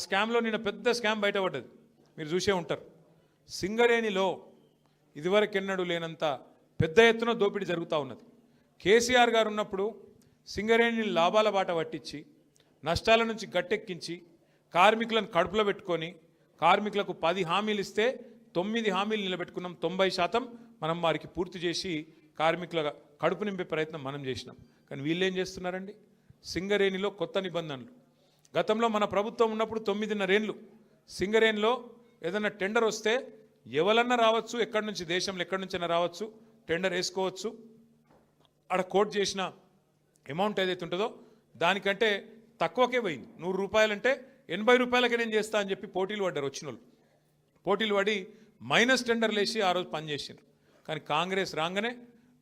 స్కామ్లో నిన్న పెద్ద స్కామ్ బయటపడ్డది, మీరు చూసే ఉంటారు. సింగరేణిలో ఇదివరకెన్నడూ లేనంత పెద్ద ఎత్తున దోపిడీ జరుగుతూ ఉన్నది. కేసీఆర్ గారు ఉన్నప్పుడు సింగరేణిని లాభాల బాట పట్టించి నష్టాల నుంచి గట్టెక్కించి కార్మికులను కడుపులో పెట్టుకొని కార్మికులకు 10 హామీలు ఇస్తే 9 హామీలు నిలబెట్టుకున్నాం. 90% మనం వారికి పూర్తి చేసి కార్మికుల కడుపు నింపే ప్రయత్నం మనం చేసినాం. కానీ వీళ్ళు ఏం చేస్తున్నారండి? సింగరేణిలో కొత్త నిబంధనలు. గతంలో మన ప్రభుత్వం ఉన్నప్పుడు 9.5 ఏళ్ళు సింగరేణిలో ఏదైనా టెండర్ వస్తే ఎవరన్నా రావచ్చు, ఎక్కడి నుంచి దేశంలో ఎక్కడి నుంచైనా రావచ్చు, టెండర్ వేసుకోవచ్చు. ఆడ కోట్ చేసిన అమౌంట్ ఏదైతే ఉంటుందో దానికంటే తక్కువకే పోయింది. 100 రూపాయలంటే 80 రూపాయలకే నేను చేస్తా అని చెప్పి పోటీలు పడ్డారు. వచ్చిన వాళ్ళు పోటీలు పడి మైనస్ టెండర్లు వేసి ఆ రోజు పనిచేసిండ్రు. కానీ కాంగ్రెస్ రాగానే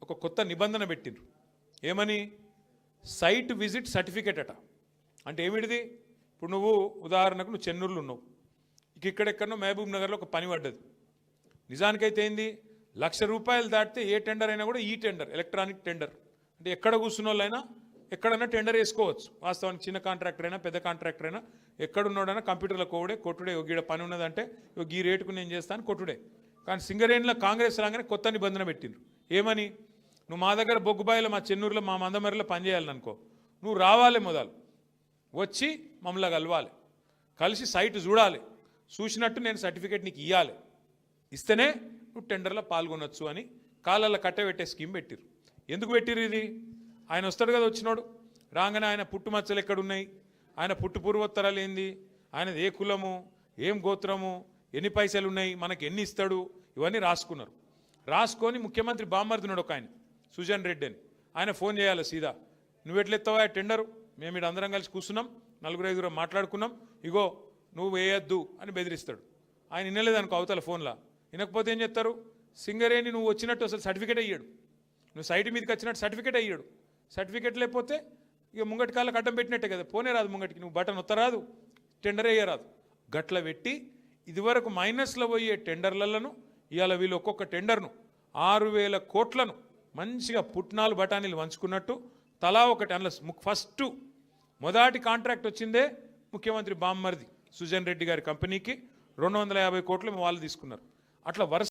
ఒక కొత్త నిబంధన పెట్టిండ్రు. ఏమని? సైట్ విజిట్ సర్టిఫికేట్ అట. అంటే ఏమిటిది? ఇప్పుడు నువ్వు ఉదాహరణకు నువ్వు చెన్నూరులో ఉన్నావు, ఇక్కడెక్కడో మహబూబ్ నగర్లో ఒక పని పడ్డది. నిజానికైతే ఏంది, 1,00,000 రూపాయలు దాటితే ఏ టెండర్ అయినా కూడా ఈ టెండర్ ఎలక్ట్రానిక్ టెండర్ అంటే ఎక్కడ కూర్చున్న వాళ్ళైనా ఎక్కడైనా టెండర్ వేసుకోవచ్చు. వాస్తవానికి చిన్న కాంట్రాక్టర్ అయినా పెద్ద కాంట్రాక్టర్ అయినా ఎక్కడున్నాడైనా కంప్యూటర్లో కోడే కొట్టుడే, గీడ పని ఉన్నదంటే ఈ రేటుకు నేను చేస్తాను కొట్టుడే. కానీ సింగరేణిలో కాంగ్రెస్ రాగానే కొత్త నిబంధన పెట్టిండ్రు. ఏమని? నువ్వు మా దగ్గర బొగ్గుబాయిలో మా చెన్నూరులో మా మందమరిలో పనిచేయాలనుకో, నువ్వు రావాలి, మొదలు వచ్చి మమ్మల్ని కలవాలి, కలిసి సైట్ చూడాలి, చూసినట్టు నేను సర్టిఫికేట్ నీకు ఇవ్వాలి, ఇస్తేనే నువ్వు టెండర్లో పాల్గొనొచ్చు అని కాళ్ళల్లో కట్టబెట్టే స్కీమ్ పెట్టిరు. ఎందుకు పెట్టిరు ఇది? ఆయన వస్తాడు కదా, వచ్చినాడు రాగానే ఆయన పుట్టుమచ్చలు ఎక్కడున్నాయి, ఆయన పుట్టు పూర్వోత్తరాలు ఏంది, ఆయనది ఏ కులము, ఏం గోత్రము, ఎన్ని పైసలు ఉన్నాయి, మనకి ఎన్ని ఇస్తాడు, ఇవన్నీ రాసుకున్నారు. రాసుకొని ముఖ్యమంత్రి బామ్మర్దున్నాడు ఒక ఆయన, సుజన్ రెడ్డి అని, ఆయన ఫోన్ చేయాలి సీదా, నువ్వు ఎట్లెత్తావా టెండరు, మేము ఇక్కడ అందరం కలిసి కూర్చున్నాం, 4-5 మాట్లాడుకున్నాం, ఇగో నువ్వు వేయద్దు అని బెదిరిస్తాడు. ఆయన వినలేదనుకో అవతల ఫోన్లో, వినకపోతే ఏం చేస్తారు? సింగరేణి నువ్వు వచ్చినట్టు అసలు సర్టిఫికేట్ అయ్యాడు, నువ్వు సైట్ మీదకి వచ్చినట్టు సర్టిఫికేట్ అయ్యాడు. సర్టిఫికేట్ లేకపోతే ఇక ముంగటి కాళ్ళకి అడ్డం పెట్టినట్టే కదా, పోనే రాదు ముంగటికి, నువ్వు బటన్ ఒత్తరాదు, టెండర్ వేయరాదు. గట్ల పెట్టి ఇదివరకు మైనస్లో పోయే టెండర్లను ఇవాళ వీళ్ళు ఒక్కొక్క టెండర్ను 6,000 కోట్లను మంచిగా పుట్నాలు బఠానీలు వంచుకున్నట్టు తలా ఒకటి. అందులో ఫస్ట్ మొదటి కాంట్రాక్ట్ వచ్చిందే ముఖ్యమంత్రి బామ్మర్ది సుజన్ రెడ్డి గారి కంపెనీకి 250 కోట్లు వాళ్ళు తీసుకున్నారు. అట్లా వరుస